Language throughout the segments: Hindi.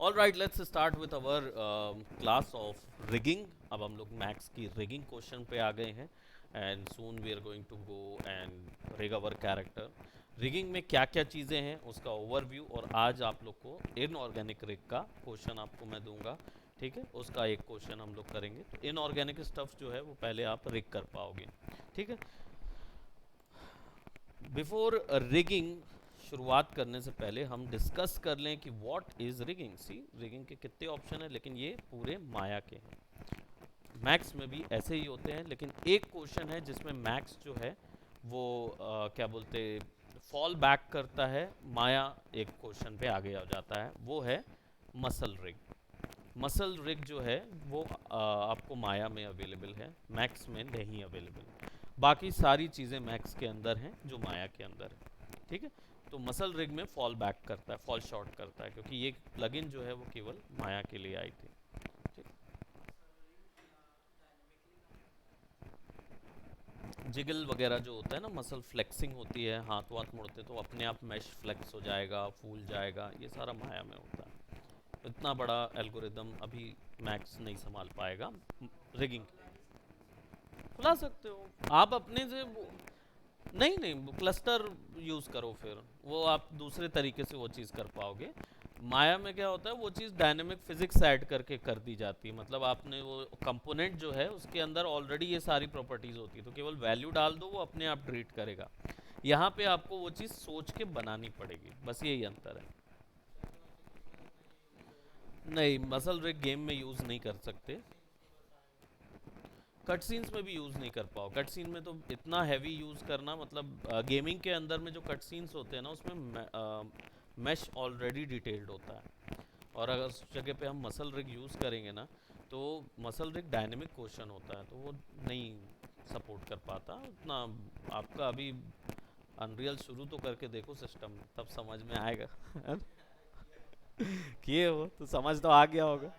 All right, let's start with our class of rigging. अब हम लोग मैथ्स की रिगिंग क्वेश्चन पे आ गए हैं and soon we are going to go and rig our character. Rigging में क्या क्या चीज़ें हैं उसका ओवरव्यू, और आज आप लोग को इनऑर्गेनिक रिग का क्वेश्चन आपको मैं दूंगा। ठीक है, उसका एक क्वेश्चन हम लोग करेंगे। तो इनऑर्गेनिक स्टफ जो है वो पहले आप रिग कर पाओगे। ठीक है, बिफोर रिगिंग शुरुआत करने से पहले हम डिस्कस कर लें कि what is rigging. See, rigging के कितने ऑप्शन हैं, लेकिन ये पूरे माया के हैं। मैक्स में भी ऐसे ही होते हैं, लेकिन एक क्वेश्चन है जिसमें मैक्स जो है वो क्या बोलते, फॉल बैक करता है। माया एक क्वेश्चन पे आगे आ जाता है, वो है मसल रिग। मसल रिग जो है वो आपको माया में अवेलेबल है, मैक्स में नहीं अवेलेबल। बाकी सारी चीज़ें मैक्स के अंदर हैं जो माया के अंदर है। ठीक है, तो मसल रिग में फॉल बैक करता है, फॉल शॉर्ट करता है, क्योंकि ये प्लगइन जो है वो केवल माया के लिए आई थी। ठीक, जिगल वगैरह जो होता है ना, मसल फ्लेक्सिंग होती है, हाथ वाथ मुड़ते तो अपने आप मैश फ्लेक्स हो जाएगा, फूल जाएगा, ये सारा माया में होता है। इतना बड़ा एल्गोरिदम अभी मैक्स नहीं संभाल पाएगा। रिगिंग खुला सकते हो आप अपने से नहीं नहीं, क्लस्टर यूज़ करो, फिर वो आप दूसरे तरीके से वो चीज़ कर पाओगे। माया में क्या होता है, वो चीज़ डायनेमिक फिजिक्स ऐड करके कर दी जाती है। मतलब आपने वो कंपोनेंट जो है उसके अंदर ऑलरेडी ये सारी प्रॉपर्टीज़ होती है, तो केवल वैल्यू डाल दो, वो अपने आप ट्रीट करेगा। यहाँ पे आपको वो चीज़ सोच के बनानी पड़ेगी, बस यही अंतर है। नहीं, मसल रिग गेम में यूज़ नहीं कर सकते। कट सीन्स में भी यूज़ नहीं कर पाओ। कट सीन में तो इतना हैवी यूज़ करना, मतलब गेमिंग के अंदर में जो कट सीन्स होते हैं ना, उसमें मैश ऑलरेडी डिटेल्ड होता है। और अगर उस जगह पे हम मसल रिग यूज़ करेंगे ना, तो मसल रिग डायनेमिक क्वेश्चन होता है, तो वो नहीं सपोर्ट कर पाता उतना। आपका अभी अनरियल शुरू तो करके देखो सिस्टम, तब समझ में आएगा। किए हो तो समझ तो आ गया होगा।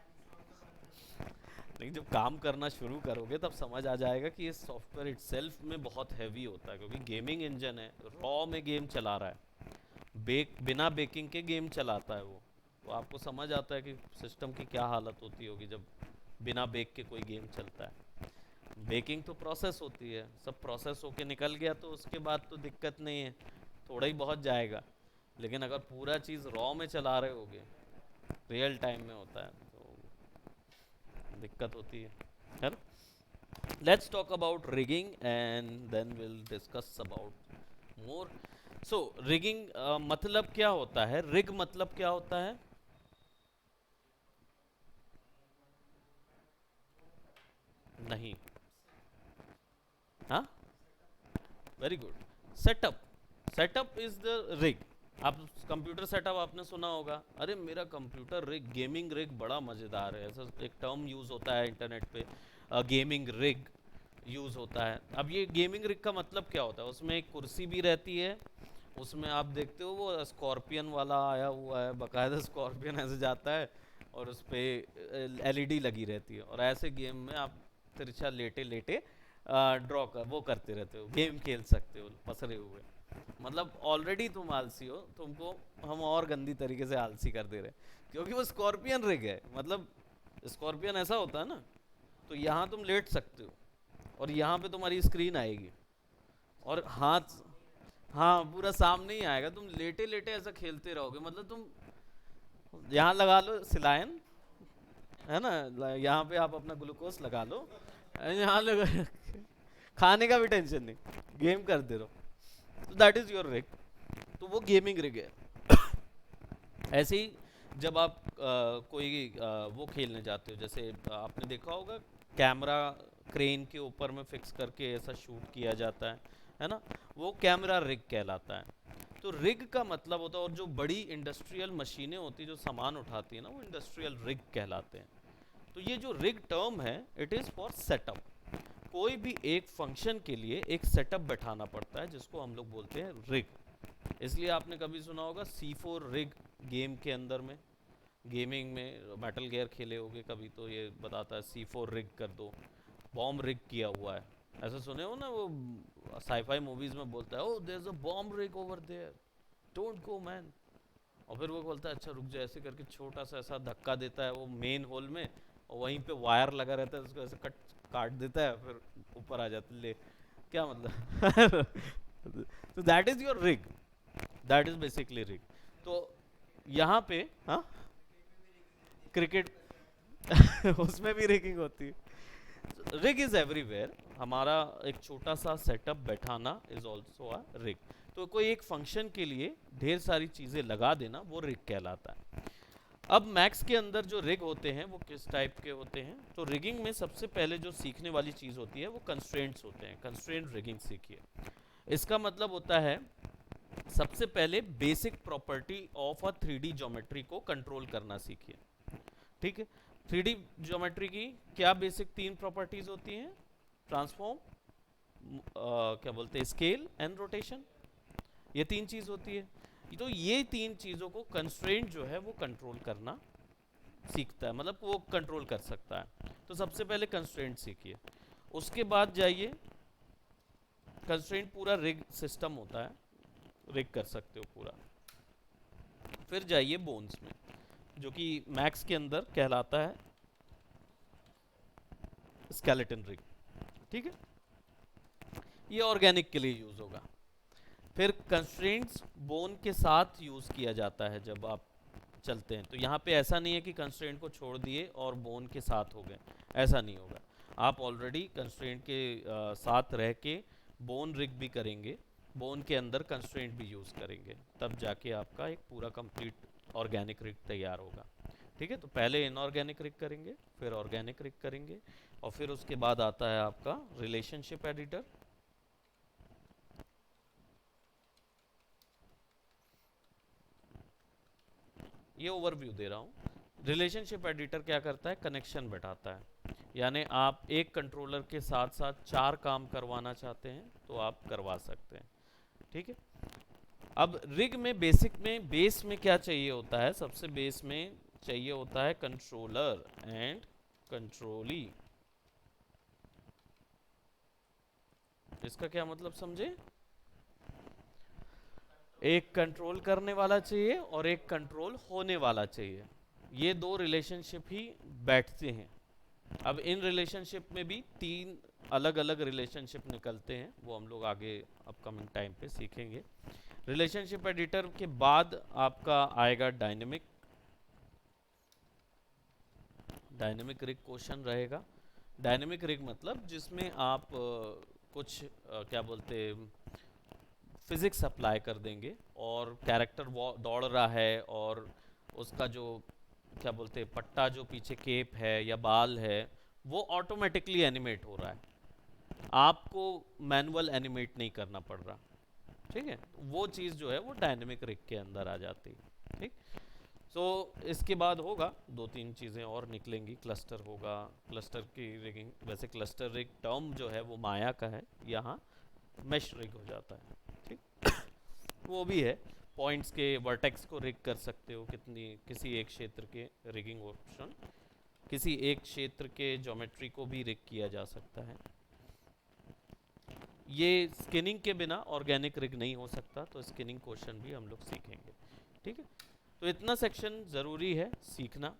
लेकिन जब काम करना शुरू करोगे तब समझ आ जाएगा कि ये सॉफ्टवेयर इटसेल्फ में बहुत हैवी होता है, क्योंकि गेमिंग इंजन है, रॉ में गेम चला रहा है। बिना बेकिंग के गेम चलाता है वो। तो आपको समझ आता है कि सिस्टम की क्या हालत होती होगी जब बिना बेक के कोई गेम चलता है। बेकिंग तो प्रोसेस होती है, सब प्रोसेस होके निकल गया तो उसके बाद तो दिक्कत नहीं है, थोड़ा ही बहुत जाएगा। लेकिन अगर पूरा चीज़ रॉ में चला रहे होगे, रियल टाइम में होता है, तो दिक्कत होती है। खैर, let's talk about rigging and then we'll discuss about more. So rigging मतलब क्या होता है, rig मतलब क्या होता है? नहीं। हाँ, very good. Setup, setup is the rig. आप कंप्यूटर सेटअप आपने सुना होगा, अरे मेरा कंप्यूटर रिग, गेमिंग रिग बड़ा मज़ेदार है, ऐसा एक टर्म यूज़ होता है इंटरनेट पे, गेमिंग रिग यूज़ होता है। अब ये गेमिंग रिग का मतलब क्या होता है, उसमें एक कुर्सी भी रहती है, उसमें आप देखते हो वो स्कॉर्पियन वाला आया हुआ है, बकायदा स्कॉर्पियन ऐसे जाता है, और उस पर एलईडी लगी रहती है, और ऐसे गेम में आप तिरछा लेटे लेटे ड्रॉ कर वो करते रहते हो, गेम खेल सकते हो पसरे हुए। मतलब ऑलरेडी तुम आलसी हो, तुमको हम और गंदी तरीके से आलसी कर दे रहे हैं, क्योंकि वो स्कॉर्पियन रिग है। मतलब स्कॉर्पियन ऐसा होता है ना, तो यहाँ तुम लेट सकते हो, और यहाँ पे तुम्हारी स्क्रीन आएगी, और हाथ, हाँ पूरा सामने ही आएगा, तुम लेटे लेटे ऐसा खेलते रहोगे। मतलब तुम यहाँ लगा लो सिलायन, है ना, यहाँ पे आप अपना ग्लूकोज लगा लो, यहाँ लगा, खाने का भी टेंशन नहीं, गेम करते रहो। तो दैट इज योर रिग, तो वो गेमिंग रिग है। ऐसे ही जब आप कोई वो खेलने जाते हो, जैसे आपने देखा होगा कैमरा क्रेन के ऊपर में फिक्स करके ऐसा शूट किया जाता है ना, वो कैमरा रिग कहलाता है। तो रिग का मतलब होता है, और जो बड़ी इंडस्ट्रियल मशीनें होती है जो सामान उठाती है ना, वो इंडस्ट्रियल रिग कहलाते हैं। तो ये जो रिग टर्म है, इट इज़ फॉर सेटअप। कोई भी एक फंक्शन के लिए एक सेटअप बैठाना पड़ता है, जिसको हम लोग बोलते हैं रिग। इसलिए आपने कभी सुना होगा C4 रिग, गेम के अंदर में, गेमिंग में मेटल गेयर खेले होगे कभी, तो ये बताता है C4 रिग कर दो, बॉम्ब रिग किया हुआ है। ऐसा सुने हो ना, वो साईफाई मूवीज में बोलता है, oh there is a bomb rig over there, don't go man. और फिर वो बोलता है अच्छा रुक जा, ऐसे करके छोटा सा ऐसा धक्का देता है वो मेन होल में, और वहीं पे वायर लगा रहता है, उसको ऐसे काट देता है, फिर ऊपर आ जाता है। ले क्या मतलब तो that is your rig, that is basically rig. तो यहाँ पे हाँ क्रिकेट उसमें भी रिगिंग होती है। रिग इज एवरीवेयर, हमारा एक छोटा सा सेटअप बैठाना इज ऑल्सो अ रिग। तो कोई एक फंक्शन के लिए ढेर सारी चीजें लगा देना वो रिग कहलाता है। अब मैक्स के अंदर जो रिग होते हैं वो किस टाइप के होते हैं, तो रिगिंग में सबसे पहले जो सीखने वाली चीज होती है वो कंस्ट्रेंट्स होते हैं। कंस्ट्रेंट रिगिंग सीखिए। इसका मतलब होता है सबसे पहले basic property of a 3D geometry को कंट्रोल करना सीखिए। ठीक है, 3D ज्योमेट्री की क्या बेसिक तीन प्रॉपर्टीज होती हैं? ट्रांसफॉर्म, क्या बोलते हैं, स्केल एंड रोटेशन, ये तीन चीज होती है। तो ये तीन चीजों को कंस्ट्रेंट जो है वो कंट्रोल करना सीखता है, मतलब वो कंट्रोल कर सकता है। तो सबसे पहले कंस्ट्रेंट सीखिए, उसके बाद जाइए, कंस्ट्रेंट पूरा रिग सिस्टम होता है, रिग कर सकते हो पूरा। फिर जाइए बोन्स में, जो कि मैक्स के अंदर कहलाता है स्केलेटन रिग। ठीक है, ये ऑर्गेनिक के लिए यूज होगा। फिर कंस्ट्रेंट्स बोन के साथ यूज किया जाता है जब आप चलते हैं। तो यहाँ पे ऐसा नहीं है कि कंस्ट्रेंट को छोड़ दिए और बोन के साथ हो गए, ऐसा नहीं होगा। आप ऑलरेडी कंस्ट्रेंट के साथ रह के बोन रिग भी करेंगे, बोन के अंदर कंस्ट्रेंट भी यूज़ करेंगे, तब जाके आपका एक पूरा कंप्लीट ऑर्गेनिक रिग तैयार होगा। ठीक है, तो पहले इनऑर्गेनिक रिग करेंगे, फिर ऑर्गेनिक रिग करेंगे, और फिर उसके बाद आता है आपका रिलेशनशिप एडिटर। ये ओवरव्यू दे रहा हूँ। रिलेशनशिप एडिटर क्या करता है? कनेक्शन बैठाता है, यानी आप एक कंट्रोलर के साथ साथ 4 काम करवाना चाहते हैं तो आप करवा सकते हैं। ठीक है, अब रिग में बेसिक में बेस में क्या चाहिए होता है? सबसे बेस में चाहिए होता है कंट्रोलर एंड कंट्रोली। इसका क्या मतलब समझे? एक कंट्रोल करने वाला चाहिए और एक कंट्रोल होने वाला चाहिए, ये दो रिलेशनशिप ही बैठते हैं। अब इन रिलेशनशिप में भी 3 अलग अलग रिलेशनशिप निकलते हैं, वो हम लोग आगे अपकमिंग टाइम पे सीखेंगे। रिलेशनशिप एडिटर के बाद आपका आएगा डायनेमिक रिग क्वेश्चन रहेगा। डायनेमिक रिग मतलब जिसमें आप कुछ क्या बोलते हैं, फिजिक्स अप्लाई कर देंगे, और कैरेक्टर दौड़ रहा है और उसका जो क्या बोलते हैं पट्टा जो पीछे केप है या बाल है वो ऑटोमेटिकली एनिमेट हो रहा है, आपको मैनुअल एनिमेट नहीं करना पड़ रहा। ठीक है, वो चीज़ जो है वो डायनेमिक रिग के अंदर आ जाती है। ठीक, तो इसके बाद होगा 2-3 चीज़ें और निकलेंगी। क्लस्टर होगा, क्लस्टर की रिगिंग, वैसे क्लस्टर रिग टर्म जो है वो माया का है, यहाँ मेश रिग हो जाता है। ठीक वो भी है, पॉइंट्स के वर्टेक्स को रिग कर सकते हो, किसी एक क्षेत्र के रिगिंग ऑप्शन, किसी एक क्षेत्र के ज्योमेट्री को भी रिग किया जा सकता है। ये स्किनिंग के बिना ऑर्गेनिक रिग नहीं हो सकता, तो स्किनिंग क्वेश्चन भी हम लोग सीखेंगे। ठीक है, तो इतना सेक्शन ज़रूरी है सीखना।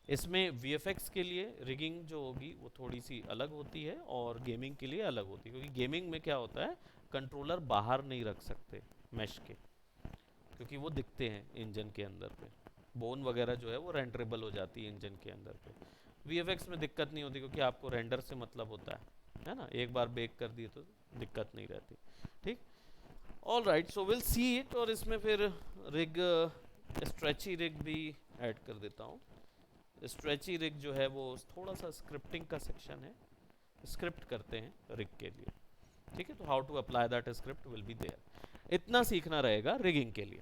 इसमें VFX के लिए रिगिंग जो होगी वो थोड़ी सी अलग होती है और गेमिंग के लिए अलग होती है, क्योंकि गेमिंग में क्या होता है, कंट्रोलर बाहर नहीं रख सकते मैश के, क्योंकि वो दिखते हैं इंजन के अंदर पे, बोन वगैरह जो है वो रेंडरेबल हो जाती है इंजन के अंदर पे। VFX में दिक्कत नहीं होती, क्योंकि आपको रेंडर से मतलब होता है ना, एक बार बेक कर दिए तो दिक्कत नहीं रहती। ठीक, all right, so will see it. और इसमें फिर रिग, स्ट्रेची रिग भी ऐड कर देता हूँ। स्ट्रेची रिग जो है वो थोड़ा सा स्क्रिप्टिंग का सेक्शन है, स्क्रिप्ट करते हैं रिग के लिए। ठीक है, तो how to apply that script will be there, इतना सीखना रहेगा रिगिंग के लिए।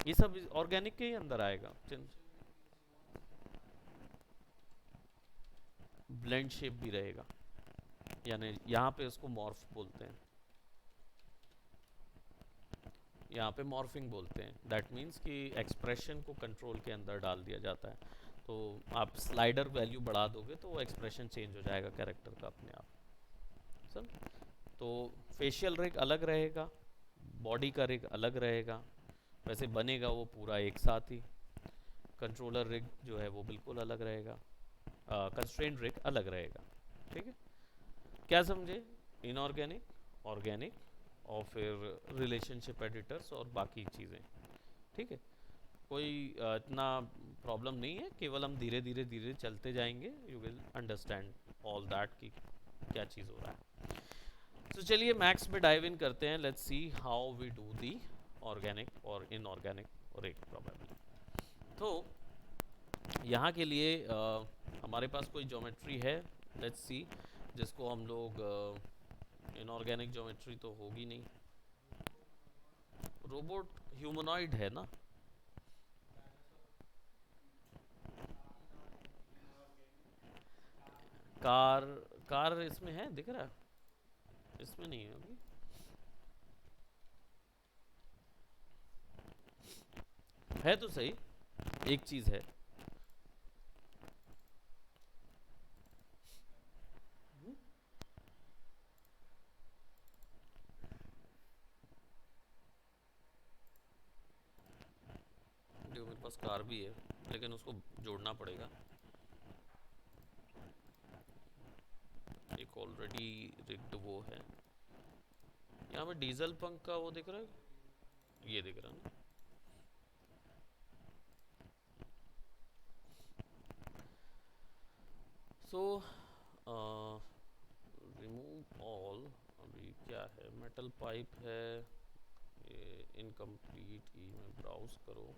ये सब ऑर्गेनिक के ही अंदर आएगा। ब्लेंड शेप भी रहेगा, यानी यहाँ पे उसको मॉर्फ बोलते हैं, यहाँ पे मॉर्फिंग बोलते हैं। दैट मीन्स कि एक्सप्रेशन को कंट्रोल के अंदर डाल दिया जाता है, तो आप स्लाइडर वैल्यू बढ़ा दोगे तो वो एक्सप्रेशन चेंज हो जाएगा कैरेक्टर का अपने आप। सब तो फेशियल रिग अलग रहेगा, बॉडी का रिग अलग रहेगा, वैसे बनेगा वो पूरा एक साथ ही। कंट्रोलर रिग जो है वो बिल्कुल अलग रहेगा, कंस्ट्रेंट रिग अलग रहेगा। ठीक है, क्या समझे? इनऑर्गेनिक, ऑर्गेनिक, और फिर रिलेशनशिप एडिटर्स और बाकी चीज़ें। ठीक है, कोई इतना प्रॉब्लम नहीं है, केवल हम धीरे धीरे धीरे चलते जाएंगे, you will understand all that कि क्या चीज़ हो रहा है। तो चलिए मैथ्स में डाइव इन करते हैं, let's see how we do the organic और इनऑर्गेनिक रिग प्रोबेबली। तो यहाँ के लिए हमारे पास कोई ज्योमेट्री है, लेट्स सी, जिसको हम लोग इनऑर्गेनिक ज्योमेट्री तो होगी नहीं, रोबोट ह्यूमनॉइड है ना? कार, कार इसमें है, दिख रहा है? इसमें नहीं है अभी। है तो सही, एक चीज है। जो मेरे पास कार भी है, लेकिन उसको जोड़ना पड़ेगा। एक ऑलरेडी रिग्ड वो है। यहाँ पे डीजल पंख का वो दिख रहा है, ये दिख रहा है ना? सो रिमूव ऑल, अभी क्या है, मेटल पाइप है, ये इनकम्प्लीट ई में ब्राउज करो।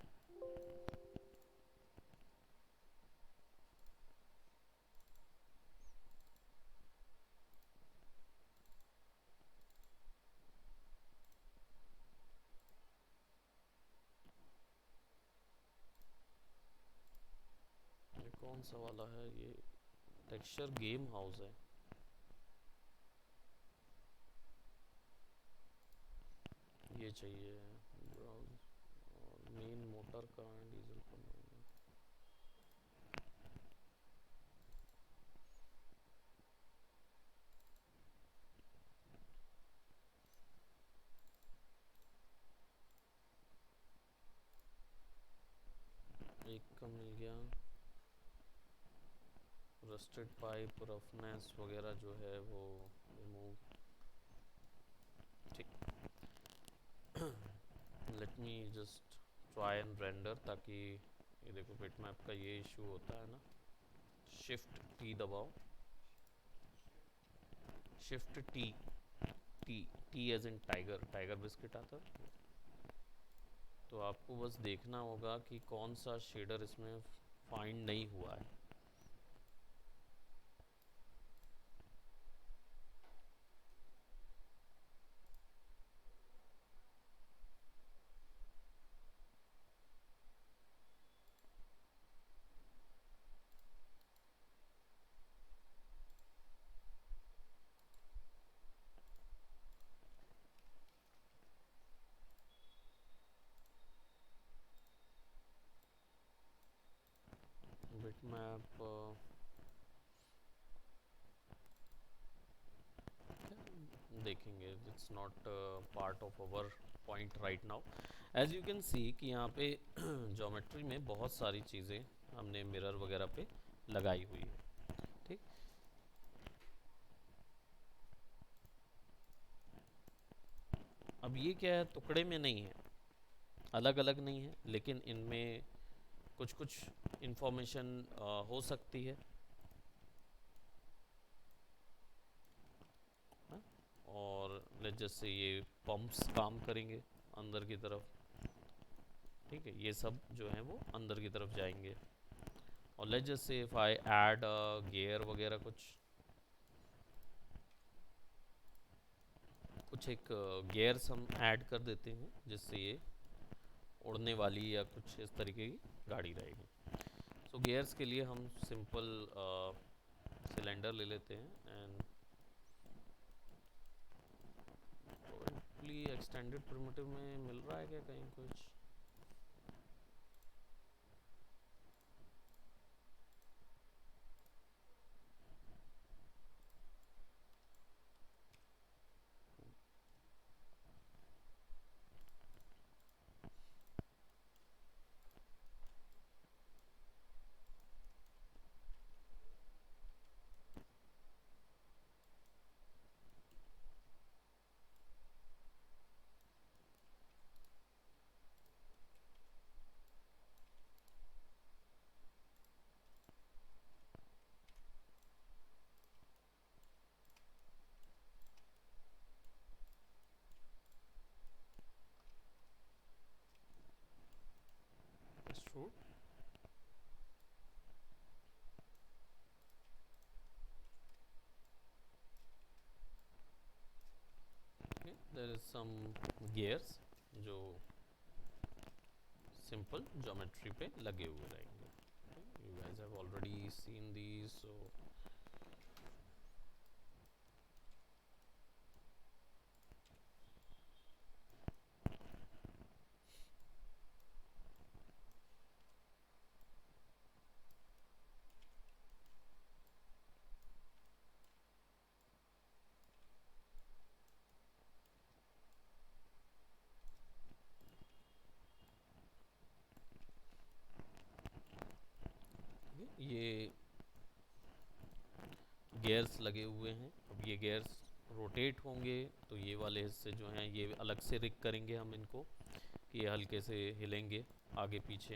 ये कौन सा वाला है? ये टेक्सचर गेम हाउस है। ये चाहिए ब्राउज, और मेन मोटर का डीजल पंप। एक का मिल गया, रस्टेड पाइप, रफनेस वगैरह जो है वो रिमूव। ठीक, let me just try and render, ताकि ये देखो बिटमैप का ये इशू होता है ना। शिफ्ट टी दबाओ, shift T, T, T as in tiger, tiger biscuit आता है। तो आपको बस देखना होगा कि कौन सा शेडर इसमें फाइंड नहीं हुआ है। बिटमैप देखेंगे, it's not part of our point right now. As you can see कि यहाँ पे ज्योमेट्री में बहुत सारी चीज़ें हमने मिरर वगैरह पे लगाई हुई है। ठीक, अब ये क्या है, टुकड़े में नहीं है, अलग अलग नहीं है, लेकिन इनमें कुछ कुछ इंफॉर्मेशन हो सकती है। हाँ? और लेट्स जस्ट से ये पंप्स काम करेंगे अंदर की तरफ। ठीक है, ये सब जो है वो अंदर की तरफ जाएंगे। और let's just say if I add gear वगैरह, कुछ कुछ एक गियर्स हम ऐड कर देते हैं, जिससे ये उड़ने वाली या कुछ इस तरीके की गाड़ी रहेगी। सो गियर्स के लिए हम सिंपल सिलेंडर ले लेते हैं, एंड प्रोबेबली एक्सटेंडेड प्रिमिटिव में मिल रहा है क्या कहीं कुछ? extrude. Okay, there is some gears जो सिंपल ज्योमेट्री पे लगे हुए रहेंगे. You guys have already seen these, so ये गेयर्स लगे हुए हैं. अब ये गेयर्स रोटेट होंगे तो ये वाले हिस्से जो हैं ये अलग से रिग करेंगे हम इनको कि ये हल्के से हिलेंगे आगे पीछे,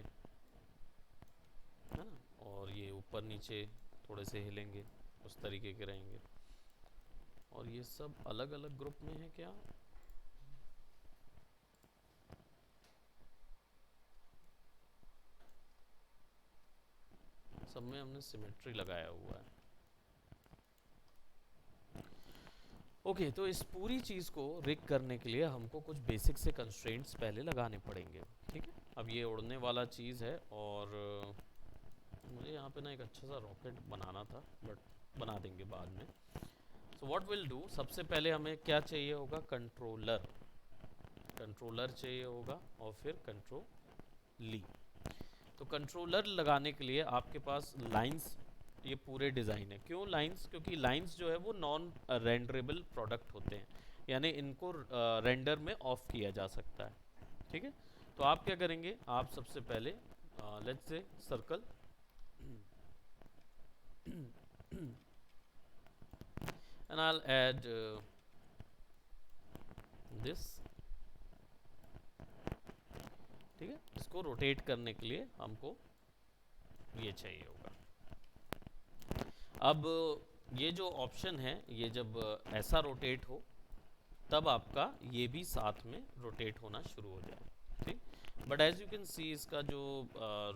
है ना, और ये ऊपर नीचे थोड़े से हिलेंगे, उस तरीके के रहेंगे. और ये सब अलग अलग ग्रुप में है क्या? सब में हमने सिमेट्री लगाया हुआ है. ओके, तो इस पूरी चीज़ को रिग करने के लिए हमको कुछ बेसिक से कंस्ट्रेंट्स पहले लगाने पड़ेंगे. ठीक है, अब ये उड़ने वाला चीज़ है और मुझे यहाँ पे ना एक अच्छा सा रॉकेट बनाना था, बट बना देंगे बाद में. सो व्हाट विल डू, सबसे पहले हमें क्या चाहिए होगा? कंट्रोलर. कंट्रोलर चाहिए होगा और फिर कंट्रोली. तो कंट्रोलर लगाने के लिए आपके पास लाइंस, ये पूरे डिज़ाइन है. क्यों लाइंस? क्योंकि लाइंस जो है वो नॉन रेंडरेबल प्रोडक्ट होते हैं, यानी इनको रेंडर में ऑफ किया जा सकता है. ठीक है, तो आप क्या करेंगे? आप सबसे पहले let's say circle and I'll add this. ठीक है, इसको रोटेट करने के लिए हमको ये चाहिए होगा. अब ये जो ऑप्शन है, ये जब ऐसा रोटेट हो तब आपका ये भी साथ में रोटेट होना शुरू हो जाए. ठीक, but as you can see इसका जो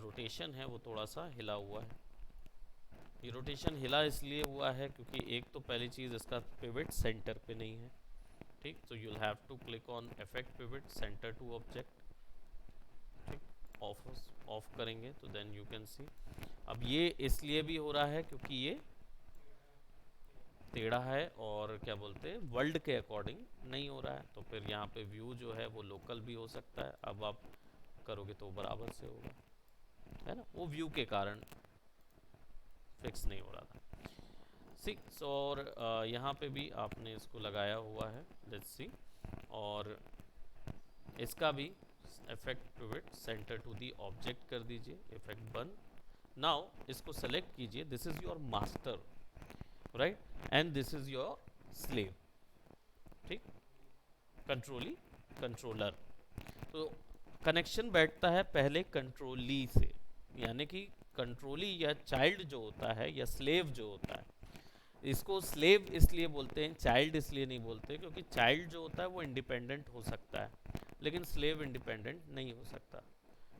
रोटेशन है वो थोड़ा सा हिला हुआ है. ये रोटेशन हिला इसलिए हुआ है क्योंकि एक तो पहली चीज़ इसका पिवट सेंटर पे नहीं है. ठीक, तो you will have to click on effect pivot center to object. ठीक, ऑफ करेंगे तो देन यू कैन सी. अब ये इसलिए भी हो रहा है क्योंकि ये टेढ़ा है और क्या बोलते हैं वर्ल्ड के अकॉर्डिंग नहीं हो रहा है. तो फिर यहाँ पे व्यू जो है वो लोकल भी हो सकता है. अब आप करोगे तो बराबर से होगा, है ना, वो व्यू के कारण फिक्स नहीं हो रहा था. सिक्स और यहाँ पे भी आपने इसको लगाया हुआ है. लेट्स सी, और इसका भी effect pivot center to the object कर दीजिए. इफेक्ट बन. नाउ इसको सेलेक्ट कीजिए. This is your master, right, and this is your slave. ठीक, कंट्रोली कंट्रोलर. तो कनेक्शन बैठता है पहले कंट्रोली से, यानी कि कंट्रोली या चाइल्ड जो होता है या स्लेव जो होता है, इसको स्लेव इसलिए बोलते हैं, चाइल्ड इसलिए नहीं बोलते, क्योंकि चाइल्ड जो होता है वो इंडिपेंडेंट हो सकता है लेकिन स्लेव इंडिपेंडेंट नहीं हो सकता.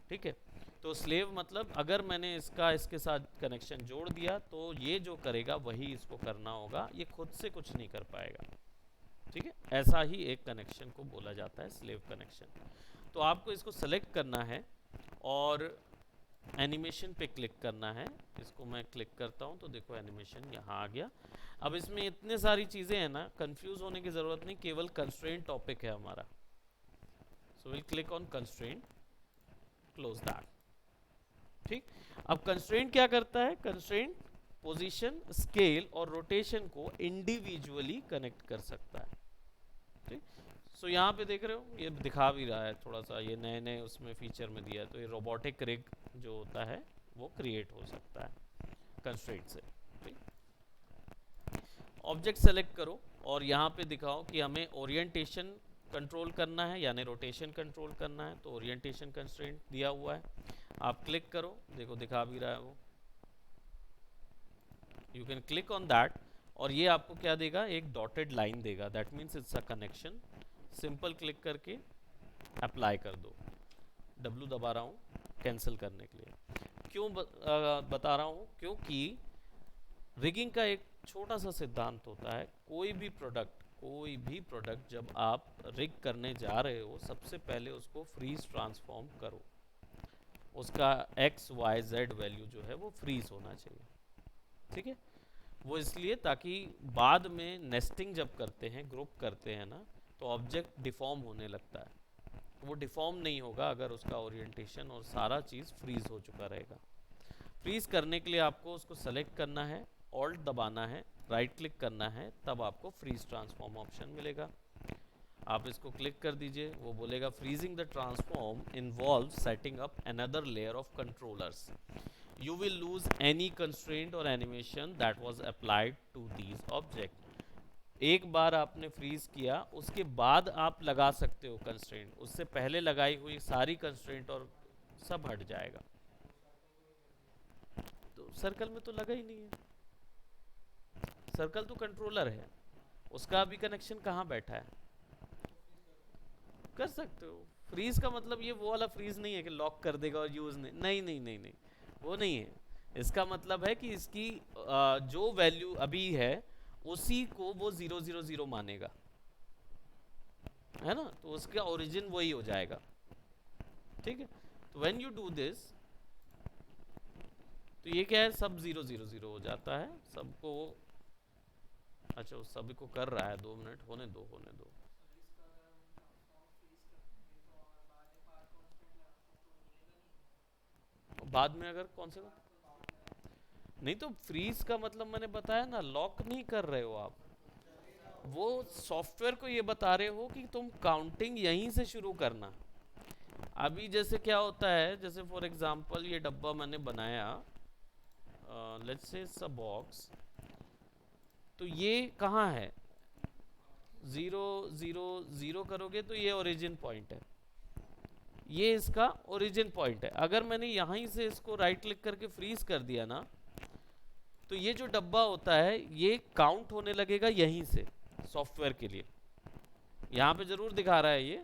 ठीक है, तो स्लेव मतलब अगर मैंने इसके साथ कनेक्शन जोड़ दिया तो ये जो करेगा वही इसको करना होगा, ये खुद से कुछ नहीं कर पाएगा. ठीक है, ऐसा ही एक कनेक्शन को बोला जाता है स्लेव कनेक्शन. तो आपको इसको सेलेक्ट करना है और एनिमेशन पे क्लिक करना है. इसको मैं क्लिक करता हूँ तो देखो एनिमेशन यहाँ आ गया. अब इसमें इतने सारी चीज़ें हैं ना, कंफ्यूज होने की ज़रूरत नहीं, केवल कंस्ट्रेंट टॉपिक है हमारा. So will click on constraint, close that. ठीक, अब कंस्ट्रेंट क्या करता है? कंस्ट्रेंट पोजीशन, स्केल और रोटेशन को इंडिविजुअली कनेक्ट कर सकता है. ठीक, सो यहाँ पे देख रहे हो ये दिखा भी रहा है थोड़ा सा, ये नए नए उसमें फीचर में दिया है. तो ये रोबोटिक रिग जो होता है वो क्रिएट हो सकता है कंस्ट्रेंट से. ठीक, ऑब्जेक्ट सेलेक्ट करो और यहाँ पे दिखाओ कि हमें ओरिएंटेशन कंट्रोल करना है यानी रोटेशन कंट्रोल करना है. तो ओरिएंटेशन कंस्ट्रेंट दिया हुआ है, आप क्लिक करो, देखो दिखा भी रहा है वो. You can click on that और ये आपको क्या देगा? एक डॉटेड लाइन देगा. That means it's a connection. Simple click करके अप्लाई कर दो. W दबा रहा हूँ कैंसिल करने के लिए। क्यों बता रहा हूँ, क्योंकि रिगिंग का एक छोटा सा सिद्धांत होता है, कोई भी प्रोडक्ट जब आप रिग करने जा रहे हो, सबसे पहले उसको फ्रीज ट्रांसफॉर्म करो, उसका एक्स वाई जेड वैल्यू जो है वो फ्रीज होना चाहिए, ठीक है। वो इसलिए ताकि बाद में नेस्टिंग जब करते हैं, ग्रुप करते हैं ना, तो ऑब्जेक्ट डिफॉर्म होने लगता है। वो डिफॉर्म नहीं होगा अगर उसका ओरिएंटेशन और सारा चीज़ फ्रीज हो चुका रहेगा। फ्रीज करने के लिए आपको उसको सेलेक्ट करना है, ऑल्ट दबाना है, राइट क्लिक करना है, तब आपको फ्रीज ट्रांसफॉर्म ऑप्शन मिलेगा। आप इसको क्लिक कर दीजिए, वो बोलेगा freezing the transform involve setting up another layer of controllers, you will lose any constraint or animation that was applied to these object। एक बार आपने फ्रीज किया, उसके बाद आप लगा सकते हो कंस्ट्रेंट, उससे पहले लगाई हुई सारी कंस्ट्रेंट और सब हट जाएगा। तो सर्कल में तो लगा ही नहीं है, सर्कल तो कंट्रोलर है, उसका अभी कनेक्शन कहाँ बैठा है। कर सकते हो। फ्रीज का मतलब ये वो वाला फ्रीज नहीं है कि लॉक कर देगा और यूज नहीं, नहीं नहीं नहीं नहीं, वो नहीं है। इसका मतलब है कि इसकी जो वैल्यू अभी है उसी को वो 000 मानेगा, है ना, तो उसका ओरिजिन वही हो जाएगा, ठीक है। तो व्हेन यू डू दिस, तो ये क्या है, सब 000 हो जाता है सबको। अच्छा, वो सभी को कर रहा है, 2 मिनट होने दो, होने दो। बाद में अगर कौन से नहीं, तो फ्रीज का मतलब मैंने बताया ना, लॉक नहीं कर रहे हो आप, वो सॉफ्टवेयर को ये बता रहे हो कि तुम काउंटिंग यहीं से शुरू करना। अभी जैसे क्या होता है, जैसे फॉर एग्जांपल ये डब्बा मैंने बनाया, let's say it's a box, तो ये कहाँ है, 0 0 0 करोगे तो ये ओरिजिन पॉइंट है, ये इसका ओरिजिन पॉइंट है। अगर मैंने यहीं से इसको राइट क्लिक करके फ्रीज कर दिया ना, तो ये जो डब्बा होता है ये काउंट होने लगेगा यहीं से, सॉफ्टवेयर के लिए। यहाँ पे जरूर दिखा रहा है ये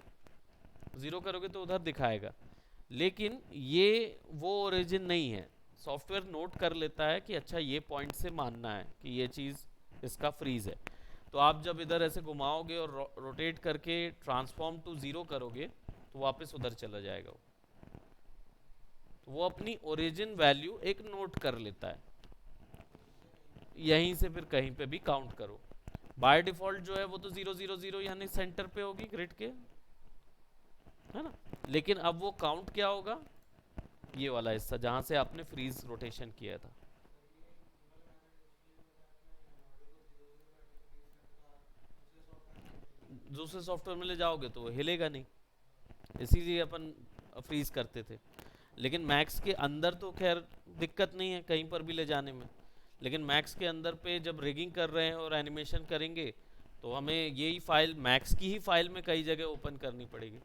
0 करोगे तो उधर दिखाएगा, लेकिन ये वो ओरिजिन नहीं है। सॉफ्टवेयर नोट कर लेता है कि अच्छा ये पॉइंट से मानना है कि ये चीज़ इसका फ्रीज है। तो आप जब इधर ऐसे घुमाओगे और रोटेट करके ट्रांसफॉर्म टू 0 करोगे तो वापस उधर चला जाएगा वो। तो वो अपनी ओरिजिन वैल्यू एक नोट कर लेता है, यहीं से फिर कहीं पे भी काउंट करो। बाय डिफॉल्ट जो है वो तो 0 0 0 यानी सेंटर पे होगी ग्रिड के, है ना। लेकिन अब वो काउंट क्या होगा, ये वाला हिस्सा जहां से आपने फ्रीज रोटेशन किया था। दूसरे सॉफ्टवेयर में ले जाओगे तो वो हिलेगा नहीं, इसीलिए अपन फ्रीज करते थे। लेकिन मैक्स के अंदर तो खैर दिक्कत नहीं है कहीं पर भी ले जाने में, लेकिन मैक्स के अंदर पे जब रिगिंग कर रहे हैं और एनिमेशन करेंगे तो हमें यही फाइल, मैक्स की ही फाइल में कई जगह ओपन करनी पड़ेगी,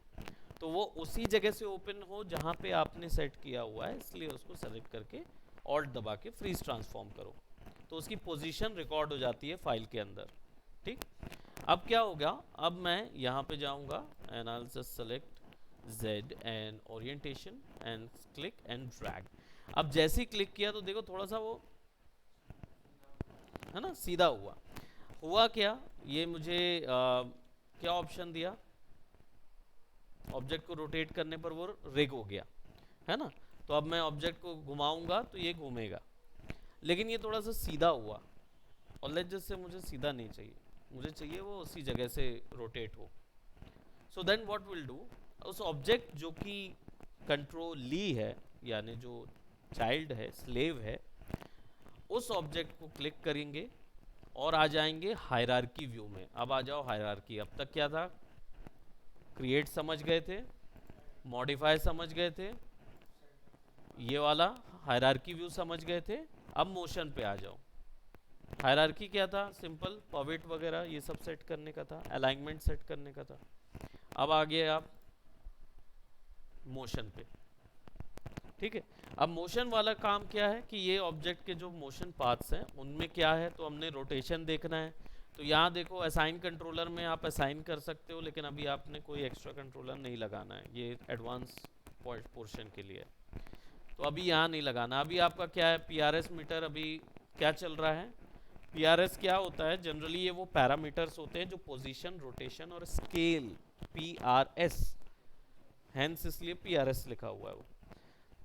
तो वो उसी जगह से ओपन हो जहाँ पे आपने सेट किया हुआ है, इसलिए उसको सेलेक्ट करके ऑल्ट दबा के फ्रीज ट्रांसफॉर्म करो, तो उसकी पोजीशन रिकॉर्ड हो जाती है फाइल के अंदर, ठीक। अब क्या होगा, अब मैं यहाँ पे जाऊँगा and I will just select Z and orientation and click and drag। अब जैसे ही क्लिक किया तो देखो थोड़ा सा वो, है ना, सीधा हुआ क्या, ये मुझे क्या ऑप्शन दिया, ऑब्जेक्ट को रोटेट करने पर वो रिग हो गया, है ना। तो अब मैं ऑब्जेक्ट को घुमाऊंगा तो ये घूमेगा, लेकिन ये थोड़ा सा सीधा हुआ, और लेट जैसे मुझे सीधा नहीं चाहिए, मुझे चाहिए वो उसी जगह से रोटेट हो। So then what will do, उस ऑब्जेक्ट जो कि कंट्रोल ली है, यानी जो चाइल्ड है, स्लेव है, उस ऑब्जेक्ट को क्लिक करेंगे और आ जाएंगे हायरार्की व्यू में। अब आ जाओ हायरार्की। अब तक क्या था, क्रिएट समझ गए थे, मॉडिफाई समझ गए थे, ये वाला हायरार्की व्यू समझ गए थे। अब मोशन पे आ जाओ। हायरार्की क्या था, सिंपल पॉविट वगैरह ये सब सेट करने का था, अलाइनमेंट सेट करने का था। अब आ गए आप मोशन पे, ठीक है। अब मोशन वाला काम क्या है कि ये ऑब्जेक्ट के जो मोशन पाथ्स हैं उनमें क्या है, तो हमने रोटेशन देखना है। तो यहाँ देखो असाइन कंट्रोलर में आप असाइन कर सकते हो, लेकिन अभी आपने कोई एक्स्ट्रा कंट्रोलर नहीं लगाना है, ये एडवांस पोर्शन के लिए है। तो अभी यहाँ नहीं लगाना। अभी आपका क्या है, पीआरएस मीटर अभी क्या चल रहा है। पीआरएस क्या होता है, जनरली ये वो पैरामीटर्स होते हैं जो पोजीशन, रोटेशन और स्केल, पीआरएस, हेंस इसलिए पीआरएस लिखा हुआ है। वो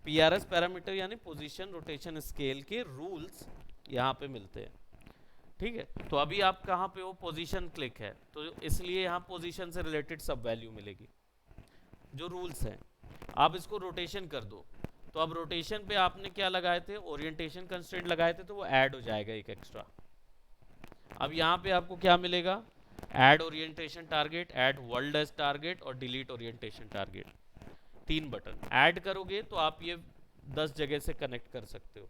पीआरएस पैरामीटर यानी पोजीशन, रोटेशन, स्केल के रूल्स यहाँ पे मिलते हैं। ठीक है, तो अभी आप कहाँ पे हो, पोजीशन क्लिक है, तो इसलिए यहाँ पोजीशन से रिलेटेड सब वैल्यू मिलेगी जो रूल्स हैं। आप इसको रोटेशन कर दो, तो अब रोटेशन पे आपने क्या लगाए थे, ओरिएंटेशन कंस्ट्रेंट लगाए थे, तो वो ऐड हो जाएगा एक एक्स्ट्रा। अब यहाँ पे आपको क्या मिलेगा, add orientation target, add world as target और delete orientation target, 3 button add करोगे तो आप ये 10 जगह से कनेक्ट कर सकते हो।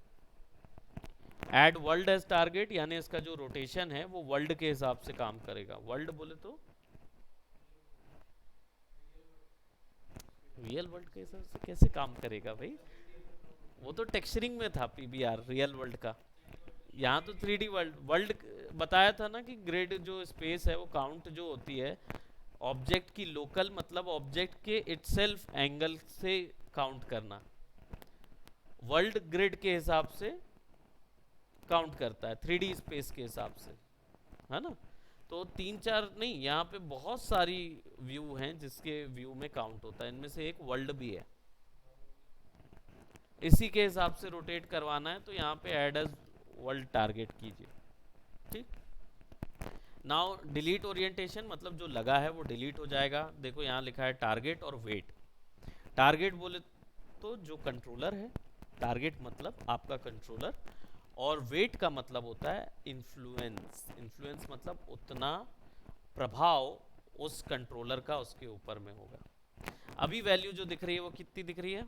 ऐड वर्ल्ड एज टारगेट यानी इसका जो रोटेशन है वो वर्ल्ड के हिसाब से काम करेगा। वर्ल्ड बोले तो रियल वर्ल्ड के हिसाब से कैसे काम करेगा भाई, वो तो टेक्सचरिंग में था पीबीआर रियल वर्ल्ड का। यहाँ तो 3D वर्ल्ड वर्ल्ड बताया था ना कि ग्रिड जो स्पेस है वो काउंट जो होती है ऑब्जेक्ट की लोकल, मतलब ऑब्जेक्ट के इटसेल्फ एंगल से काउंट करना, वर्ल्ड ग्रिड के हिसाब से काउंट करता है, 3D स्पेस के हिसाब से, है ना। तो 3-4 नहीं, यहाँ पे बहुत सारी व्यू हैं जिसके व्यू में काउंट होता है, इनमें से एक वर्ल्ड भी है। इसी के हिसाब से रोटेट करवाना है तो यहाँ पे ऐड एज वर्ल्ड टारगेट कीजिए। ठीक, नाउ डिलीट ओरिएंटेशन, मतलब जो लगा है वो डिलीट हो जाएगा। देखो यहाँ लिखा है टारगेट और वेट। टारगेट बोले तो जो कंट्रोलर है, टारगेट मतलब आपका कंट्रोलर, और वेट का मतलब होता है इन्फ्लुएंस। इन्फ्लुएंस मतलब उतना प्रभाव उस कंट्रोलर का उसके ऊपर में होगा। अभी वैल्यू जो दिख रही है वो कितनी दिख रही है,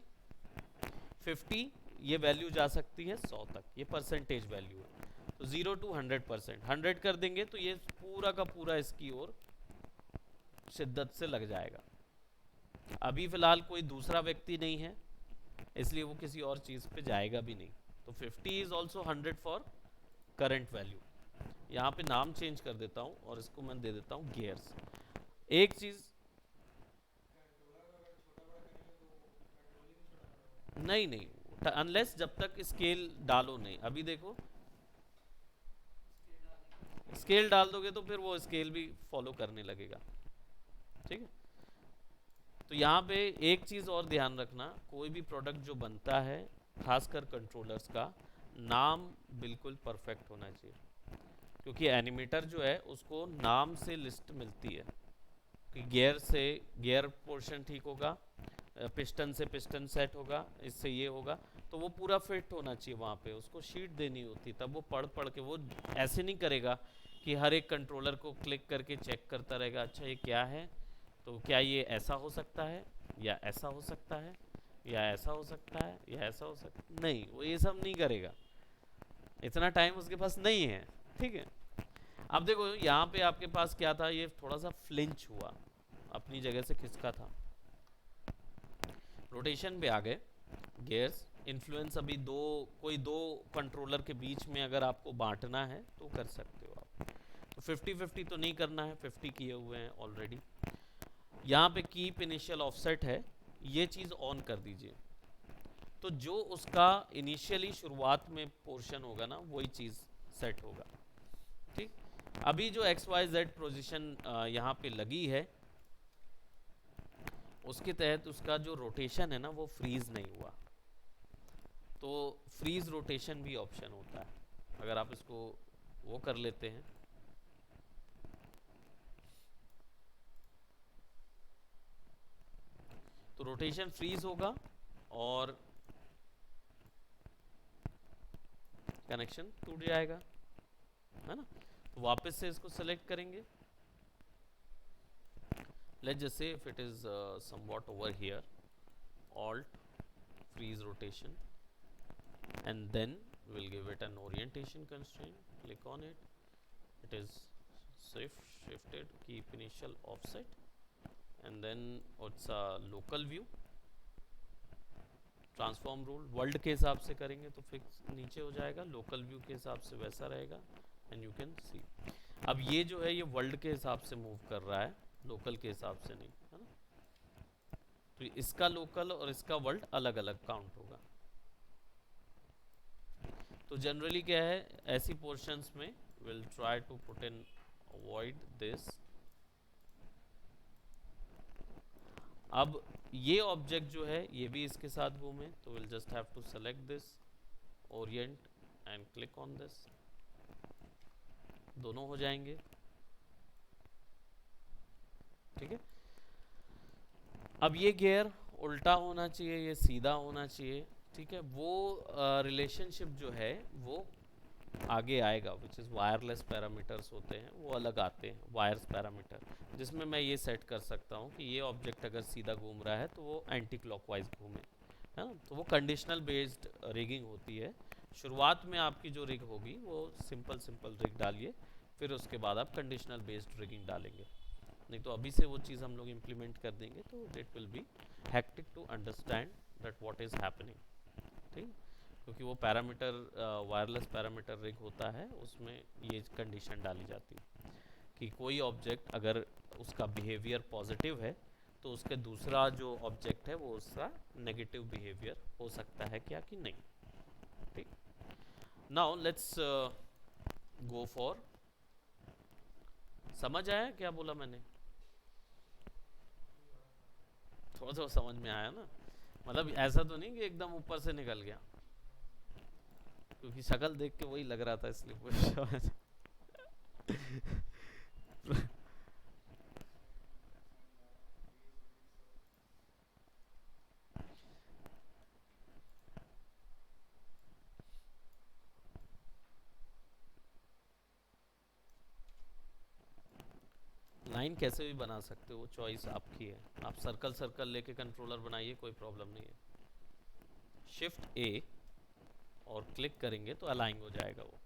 50, ये वैल्यू जा सकती है 100 तक, ये परसेंटेज वैल्यू है। तो 0 to 100%, 100 कर देंगे तो ये पूरा का पूरा इसकी ओर शिद्दत से लग जाएगा। अभी फिलहाल कोई दूसरा व्यक्ति नहीं है इसलिए वो किसी और चीज़ पे जाएगा भी नहीं। तो 50 is also 100 for current value. यहाँ पे नाम चेंज कर देता हूँ और इसको मैं दे देता हूँ गियर्स। एक चीज़ नहीं नहीं, अनलेस जब तक स्केल डालो नहीं। अभी देखो स्केल डाल दोगे तो फिर वो स्केल भी फॉलो करने लगेगा। ठीक है, तो यहाँ पे एक चीज़ और ध्यान रखना, कोई भी प्रोडक्ट जो बनता है खासकर कंट्रोलर्स का, नाम बिल्कुल परफेक्ट होना चाहिए, क्योंकि एनिमेटर जो है उसको नाम से लिस्ट मिलती है कि गियर से गियर पोर्शन ठीक होगा, पिस्टन से पिस्टन सेट होगा, इससे ये होगा, तो वो पूरा फिट होना चाहिए। वहाँ पे उसको शीट देनी होती, तब वो पढ़ पढ़ के, वो ऐसे नहीं करेगा कि हर एक कंट्रोलर को क्लिक करके चेक करता रहेगा, अच्छा ये क्या है, तो क्या ये ऐसा हो सकता है या ऐसा हो सकता है या ऐसा हो सकता है या ऐसा हो सकता है, नहीं, वो ये सब नहीं करेगा, इतना टाइम उसके पास नहीं है। ठीक है, अब देखो यहाँ पे आपके पास क्या था, ये थोड़ा सा फ्लिंच हुआ, अपनी जगह से खिसका था। रोटेशन पे आ गए, गियर्स, इन्फ्लुएंस अभी कोई दो कंट्रोलर के बीच में अगर आपको बांटना है तो कर सकते हो आप। तो 50-50 तो नहीं करना है, 50 किए हुए हैं ऑलरेडी। यहाँ पे कीप इनिशियल ऑफसेट है, ये चीज़ ऑन कर दीजिए, तो जो उसका इनिशियली शुरुआत में पोर्शन होगा ना वही चीज़ सेट होगा। ठीक, अभी जो XYZ पोजीशन यहाँ पे लगी है उसके तहत उसका जो रोटेशन है ना वो फ्रीज नहीं हुआ, तो फ्रीज रोटेशन भी ऑप्शन होता है, अगर आप इसको वो कर लेते हैं तो रोटेशन फ्रीज होगा और कनेक्शन टूट जाएगा, है ना। तो वापस से इसको सेलेक्ट करेंगे, let's just say if it is somewhat over here, alt freeze rotation, and then we'll give it an orientation constraint, click on it, it is shifted, keep initial offset, and then it's a local view, transform rule world के हिसाब से करेंगे तो फिक्स नीचे हो जाएगा, लोकल व्यू के हिसाब से वैसा रहेगा, एंड यू कैन सी। अब ये जो है ये वर्ल्ड के हिसाब से मूव कर रहा है, लोकल के हिसाब से नहीं, है ना। तो इसका लोकल और इसका वर्ल्ड अलग अलग काउंट होगा। तो जनरली क्या है, ऐसी पोर्शंस में will try to put in avoid this. अब ये ऑब्जेक्ट जो है ये भी इसके साथ घूमे, तो will just have to select this, orient and click on this, दोनों हो जाएंगे। ठीक है, अब ये गियर उल्टा होना चाहिए, ये सीधा होना चाहिए। ठीक है, वो रिलेशनशिप जो है वो आगे आएगा, विच इज़ वायरलेस पैरामीटर्स होते हैं, वो अलग आते हैं वायर्स पैरामीटर, जिसमें मैं ये सेट कर सकता हूँ कि ये ऑब्जेक्ट अगर सीधा घूम रहा है तो वो एंटी क्लॉकवाइज घूमे, है ना। तो वो कंडीशनल बेस्ड रिगिंग होती है। शुरुआत में आपकी जो रिग होगी वो सिंपल सिंपल रिग डालिए, फिर उसके बाद आप कंडीशनल बेस्ड रिगिंग डालेंगे। नहीं तो अभी से वो चीज़ हम लोग इम्प्लीमेंट कर देंगे तो it will be hectic to understand that what is happening. ठीक, क्योंकि वो पैरामीटर वायरलेस पैरामीटर रिग होता है, उसमें ये कंडीशन डाली जाती है कि कोई ऑब्जेक्ट अगर उसका बिहेवियर पॉजिटिव है तो उसके दूसरा जो ऑब्जेक्ट है वो उसका नेगेटिव बिहेवियर हो सकता है क्या कि नहीं। ठीक, नाउ लेट्स गो फॉर, समझ आया क्या बोला मैंने? थोड़ा थोड़ा समझ में आया ना, मतलब ऐसा तो नहीं कि एकदम ऊपर से निकल गया, क्योंकि शक्ल देख के वही लग रहा था इसलिए पूछा। लाइन कैसे भी बना सकते हो, वो चॉइस आपकी है। आप सर्कल सर्कल लेके कंट्रोलर बनाइए, कोई प्रॉब्लम नहीं है। शिफ्ट ए और क्लिक करेंगे तो अलाइन हो जाएगा वो।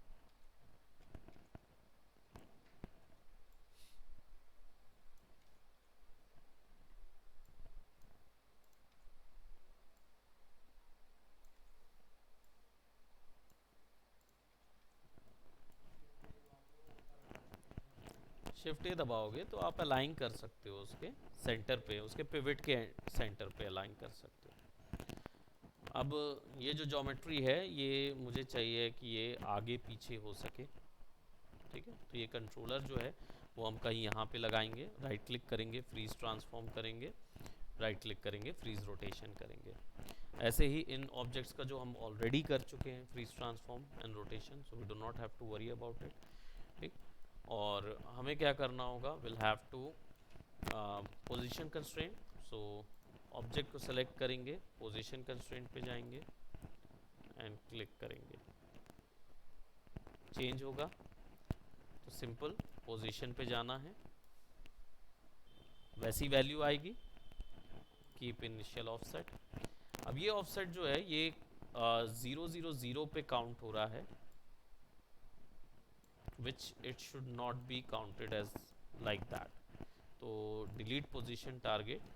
शिफ्ट ए दबाओगे तो आप अलाइन कर सकते हो उसके सेंटर पे, उसके पिवट के सेंटर पे अलाइन कर सकते हो। अब ये जो ज्योमेट्री है ये मुझे चाहिए कि ये आगे पीछे हो सके। ठीक है, तो ये कंट्रोलर जो है वो हम कहीं यहाँ पे लगाएंगे, राइट क्लिक करेंगे, फ्रीज ट्रांसफॉर्म करेंगे, राइट क्लिक करेंगे, फ्रीज रोटेशन करेंगे। ऐसे ही इन ऑब्जेक्ट्स का जो हम ऑलरेडी कर चुके हैं, freeze transform and rotation, so we do not have to worry about it. ठीक, और हमें क्या करना होगा, will have to position constraint. So object को सेलेक्ट करेंगे, पोजीशन कंस्ट्रेंट पे जाएंगे एंड क्लिक करेंगे, चेंज होगा तो सिंपल पोजीशन पे जाना है, वैसी वैल्यू आएगी, कीप इनिशियल ऑफसेट। अब ये ऑफसेट जो है ये 000 पे काउंट हो रहा है, which it should not be counted as like that. तो delete position target,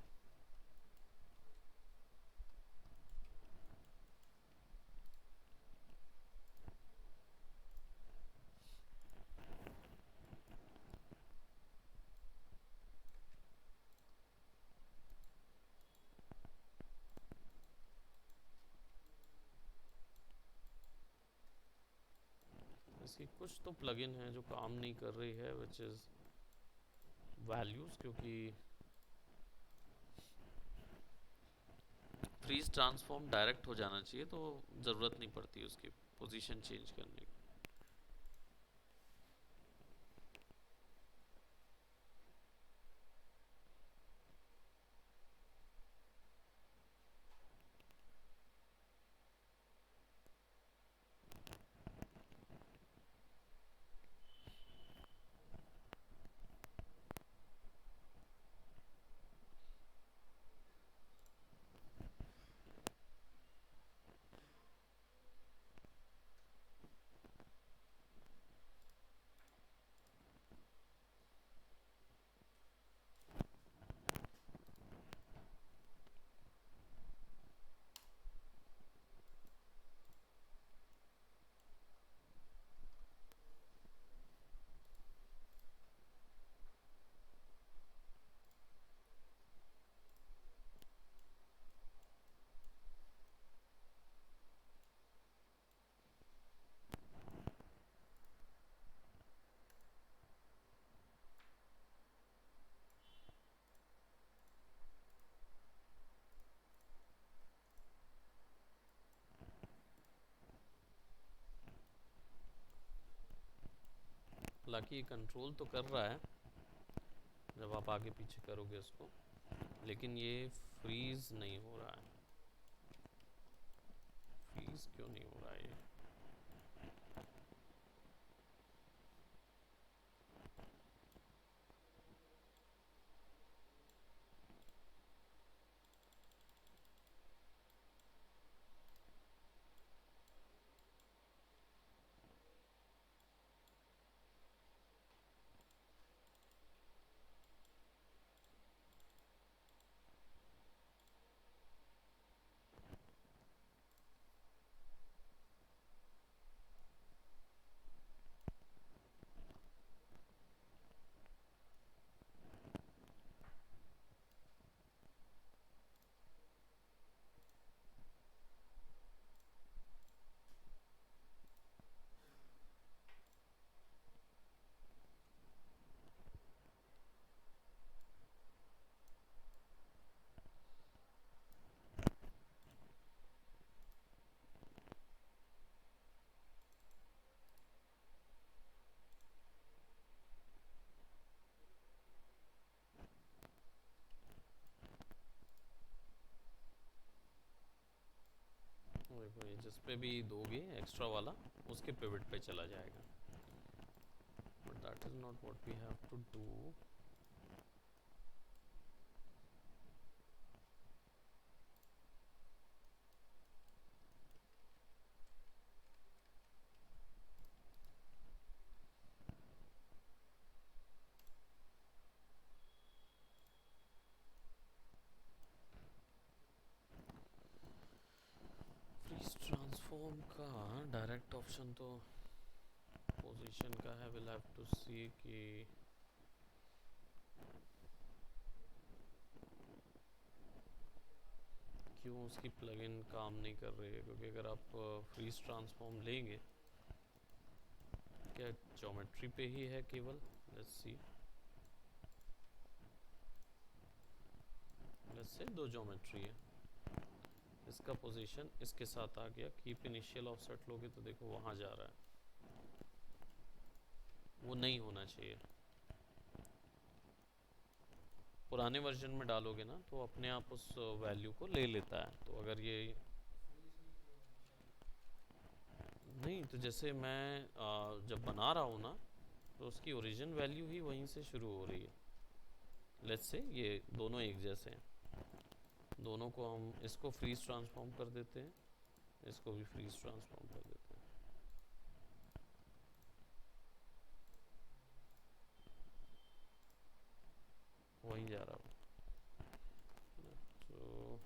इसकी कुछ तो प्लगइन है जो काम नहीं कर रही है, which is values, क्योंकि फ्रीज ट्रांसफॉर्म डायरेक्ट हो जाना चाहिए तो ज़रूरत नहीं पड़ती उसकी पोजीशन चेंज करने की। हालांकि ये कंट्रोल तो कर रहा है जब आप आगे पीछे करोगे उसको, लेकिन ये फ्रीज नहीं हो रहा है। फ्रीज क्यों नहीं हो रहा है ये? देखो ये जिस पे भी दोगे एक्स्ट्रा वाला उसके पिवट पे चला जाएगा, but that is not what we have to do. Freeze transform का डायरेक्ट ऑप्शन तो पोजीशन का है, विल हैव टू सी कि क्यों उसकी प्लगइन काम नहीं कर रही है। क्योंकि अगर आप फ्रीज ट्रांसफॉर्म लेंगे, क्या ज्योमेट्री पे ही है केवल? लेट्स सी, लेट्स से दो ज्योमेट्री है, इसका पोजीशन इसके साथ आ गया, कीप इनिशियल ऑफसेट लोगे तो देखो वहां जा रहा है, वो नहीं होना चाहिए। पुराने वर्जन में डालोगे ना तो अपने आप उस वैल्यू को ले लेता है। तो अगर ये नहीं, तो जैसे मैं जब बना रहा हूँ ना तो उसकी ओरिजिन वैल्यू ही वहीं से शुरू हो रही है। लेट्स से ये दोनों एक जैसे हैं, दोनों को हम इसको फ्रीज ट्रांसफॉर्म कर देते हैं, इसको भी फ्रीज ट्रांसफॉर्म कर देते हैं। वहीं जा रहा हूँ तो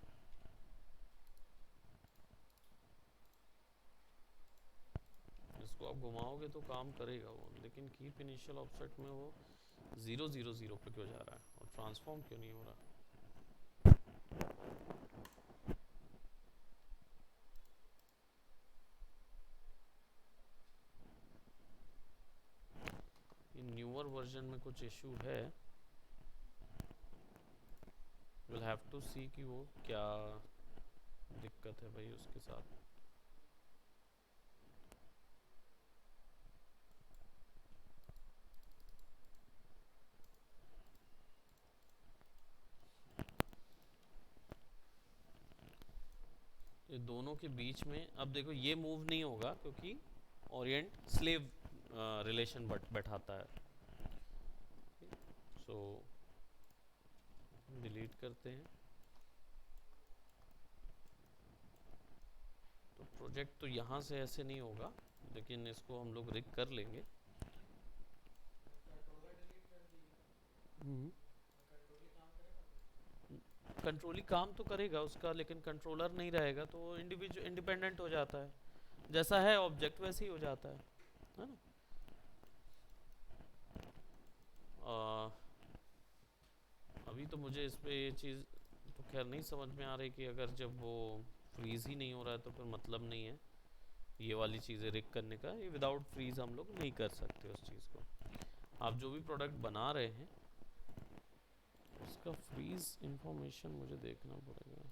इसको आप घुमाओगे तो काम करेगा वो, लेकिन कीप इनिशियल ऑफसेट में वो 0 0 0 पे क्यों जा रहा है और ट्रांसफॉर्म क्यों नहीं हो रहा? न्यूअर वर्जन में कुछ इशू है, विल हैव टू सी कि वो क्या दिक्कत है भाई उसके साथ। ये दोनों के बीच में अब देखो ये मूव नहीं होगा क्योंकि ओरिएंट स्लेव रिलेशन बैठाता है। सो डिलीट करते हैं। तो प्रोजेक्ट तो यहाँ से ऐसे नहीं होगा, लेकिन इसको हम लोग रिग कर लेंगे। कंट्रोली काम तो करेगा उसका, लेकिन कंट्रोलर नहीं रहेगा तो इंडिविजुअल इंडिपेंडेंट हो जाता है, जैसा है ऑब्जेक्ट वैसे ही हो जाता है ना। अभी तो मुझे इस पे ये चीज़ तो खैर नहीं समझ में आ रही कि अगर जब वो फ्रीज़ ही नहीं हो रहा है तो फिर मतलब नहीं है ये वाली चीज़ें रिग करने का। ये विदाउट फ्रीज़ हम लोग नहीं कर सकते उस चीज़ को। आप जो भी प्रोडक्ट बना रहे हैं उसका फ्रीज़ इंफॉर्मेशन मुझे देखना पड़ेगा।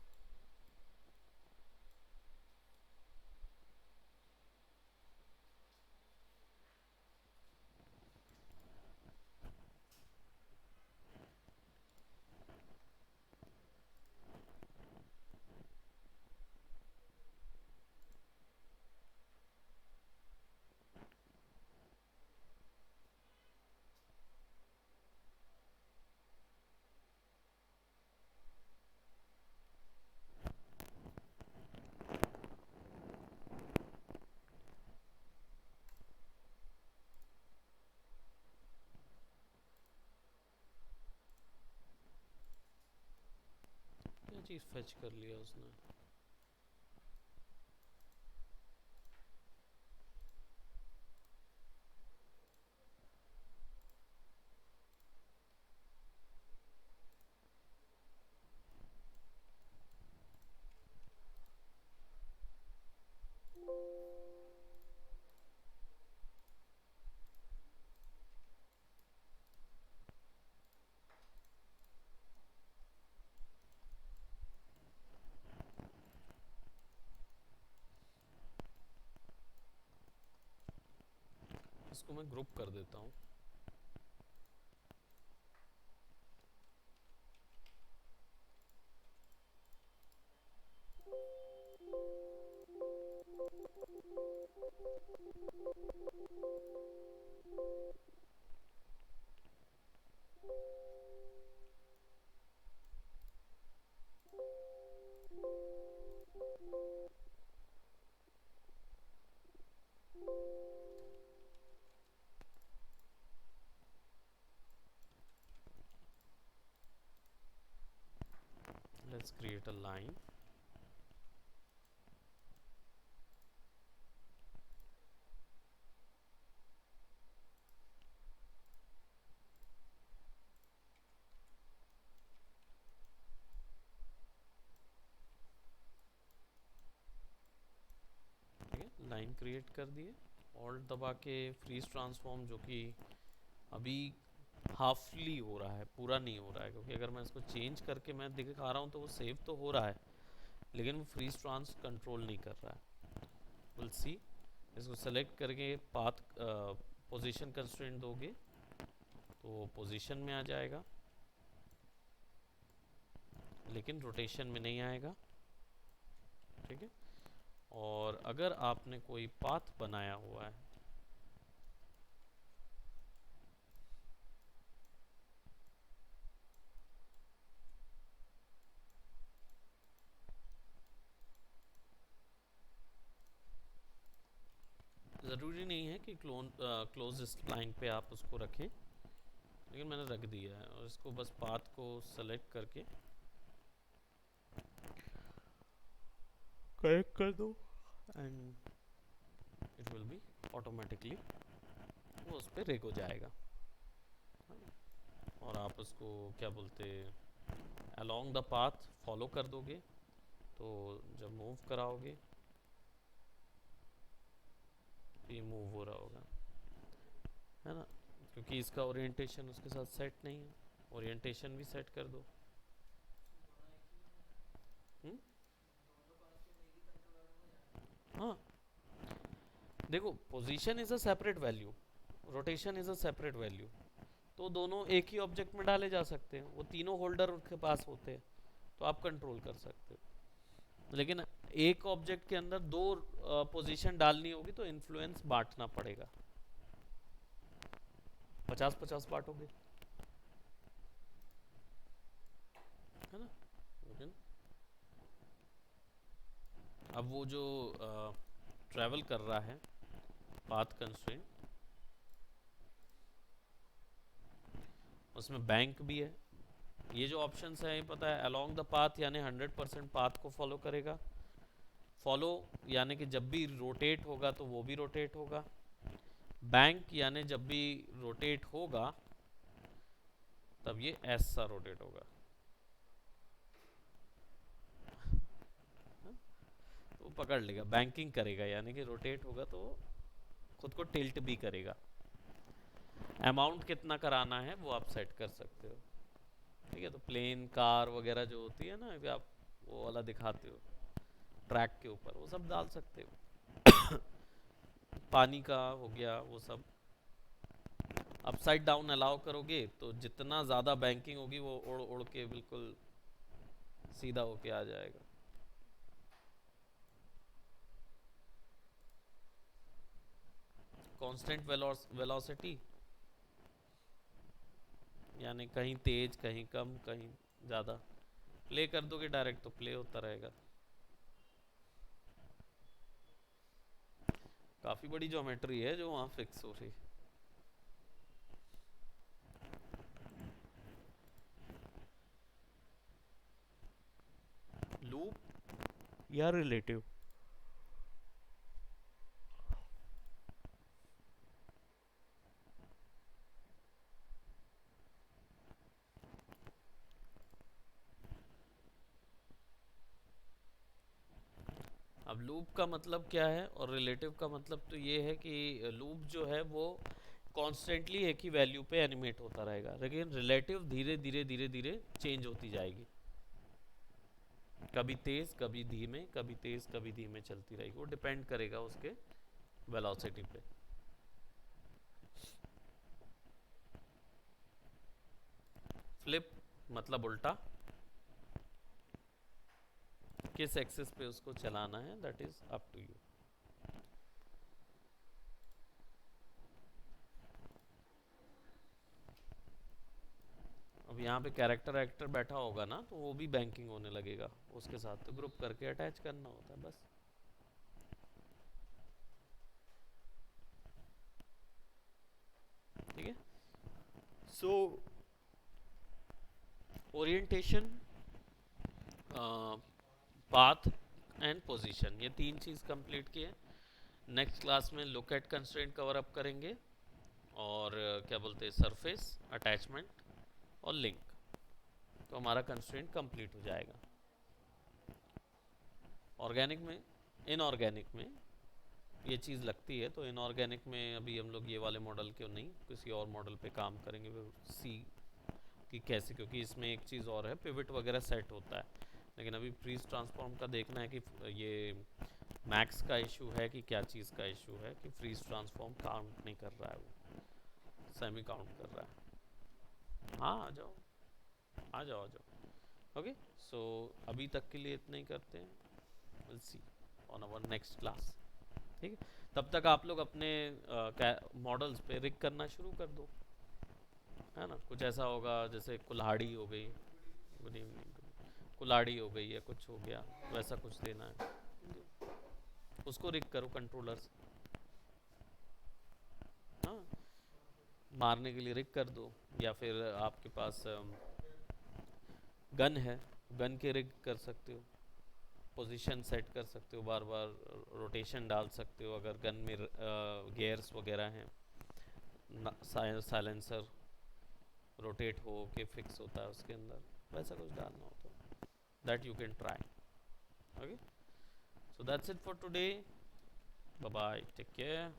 चीज़ फेच कर लिया उसने? इसको मैं ग्रुप कर देता हूँ। Let's create a line. ठीक है, लाइन क्रिएट कर दिए। ऑल्ट दबा के फ्रीज ट्रांसफॉर्म, जो कि अभी हाफली हो रहा है, पूरा नहीं हो रहा है, क्योंकि अगर मैं इसको चेंज करके मैं दिखा रहा हूँ तो वो सेव तो हो रहा है, लेकिन वो फ्रीज ट्रांस कंट्रोल नहीं कर रहा है। Will see. इसको सेलेक्ट करके पाथ पोजीशन कंस्ट्रेंट दोगे तो पोजीशन में आ जाएगा, लेकिन रोटेशन में नहीं आएगा। ठीक है। और अगर आपने कोई पाथ बनाया हुआ है, ज़रूरी नहीं है कि क्लोज लाइन पे आप उसको रखें, लेकिन मैंने रख दिया है। और इसको बस पाथ को सेलेक्ट करके करेक्ट कर दो and it will be automatically, वो उस पर रेक हो जाएगा। और आप उसको क्या बोलते, अलोंग द पाथ फॉलो कर दोगे, तो जब मूव कराओगे तो ये मूव हो रहा होगा, है ना, क्योंकि इसका ओरिएंटेशन उसके साथ सेट नहीं है। ओरिएंटेशन भी सेट कर दो। हुँ? हाँ, देखो, position is a separate value, rotation is a separate value, तो दोनों एक ही ऑब्जेक्ट में डाले जा सकते हैं। वो तीनों होल्डर उनके पास होते हैं, तो आप कंट्रोल कर सकते हो। लेकिन एक ऑब्जेक्ट के अंदर दो पोजीशन डालनी होगी तो इन्फ्लुएंस बांटना पड़ेगा, 50-50 बांटोगे, है ना। लेकिन अब वो जो ट्रैवल कर रहा है पाथ कंस्ट्रेंट, उसमें बैंक भी है। ये जो ऑप्शंस है, पता है, अलोंग द पाथ यानी 100% पाथ को फॉलो करेगा। फॉलो यानी कि जब भी रोटेट होगा तो वो भी रोटेट होगा। बैंक यानी जब भी रोटेट होगा तब ये ऐसा रोटेट होगा। तो वो पकड़ लेगा, बैंकिंग करेगा, यानी कि रोटेट होगा तो खुद को टिल्ट भी करेगा। अमाउंट कितना कराना है वो आप सेट कर सकते हो। ठीक है, तो प्लेन कार वगैरह जो होती है ना, कि आप वो वाला दिखाते हो ट्रैक के ऊपर, वो सब डाल सकते हो। पानी का हो गया वो सब। अपसाइड डाउन अलाउ करोगे तो जितना ज़्यादा बैंकिंग होगी वो उड़ उड़ के बिल्कुल सीधा होके आ जाएगा। कांस्टेंट वेलोसिटी यानी कहीं तेज, कहीं कम, कहीं ज़्यादा। प्ले कर दोगे डायरेक्ट तो प्ले होता रहेगा। काफ़ी बड़ी ज्योमेट्री है जो वहाँ फिक्स हो रही। या रिलेटिव। अब लूप का मतलब क्या है और रिलेटिव का मतलब तो ये है कि लूप जो है वो कॉन्स्टेंटली एक ही वैल्यू पे एनिमेट होता रहेगा, लेकिन रिलेटिव धीरे धीरे धीरे धीरे चेंज होती जाएगी, कभी तेज कभी धीमे, कभी तेज कभी धीमे चलती रहेगी, वो डिपेंड करेगा उसके वेलोसिटी पे। फ्लिप मतलब उल्टा, किस एक्सिस पे उसको चलाना है that is up to you. अब यहाँ पे कैरेक्टर एक्टर बैठा होगा ना, तो वो भी बैंकिंग होने लगेगा उसके साथ, तो ग्रुप करके अटैच करना होता है बस। ठीक है, सो ओरिएंटेशन, पाथ एंड पोजीशन, ये तीन चीज कंप्लीट किए। नेक्स्ट क्लास में look at constraint cover up करेंगे, और क्या बोलते हैं, सरफेस, अटैचमेंट और लिंक, तो हमारा कंस्ट्रेंट कंप्लीट हो जाएगा। ऑर्गेनिक में, इनऑर्गेनिक में ये चीज़ लगती है, तो इनऑर्गेनिक में अभी हम लोग ये वाले मॉडल क्यों नहीं, किसी और मॉडल पे काम करेंगे, वो सी कि कैसे, क्योंकि इसमें एक चीज़ और है, पिवट वगैरह सेट होता है, लेकिन अभी फ्रीज ट्रांसफॉर्म का देखना है कि ये मैक्स का इशू है कि क्या चीज़ का इशू है कि फ्रीज ट्रांसफॉर्म काउंट नहीं कर रहा है, वो सेमी काउंट कर रहा है। हाँ आ जाओ, आ जाओ, आ जाओ। ओके, सो अभी तक के लिए इतना ही करते हैं, will see on our next class. ठीक है, तब तक आप लोग अपने मॉडल्स पे रिग करना शुरू कर दो, है ना। कुछ ऐसा होगा जैसे कुल्हाड़ी हो गई, गुड इवनिंग, कुल्हाड़ी हो गई या कुछ हो गया, वैसा कुछ देना है, उसको रिग करो कंट्रोलर से। हाँ, मारने के लिए रिग कर दो, या फिर आपके पास गन है, गन के रिग कर सकते हो, पोजीशन सेट कर सकते हो, बार बार रोटेशन डाल सकते हो, अगर गन में गियर्स वगैरह हैं, साइलेंसर रोटेट हो के फिक्स होता है उसके अंदर, वैसा कुछ डालना हो तो that you can try. Okay, so that's it for today, bye bye, take care.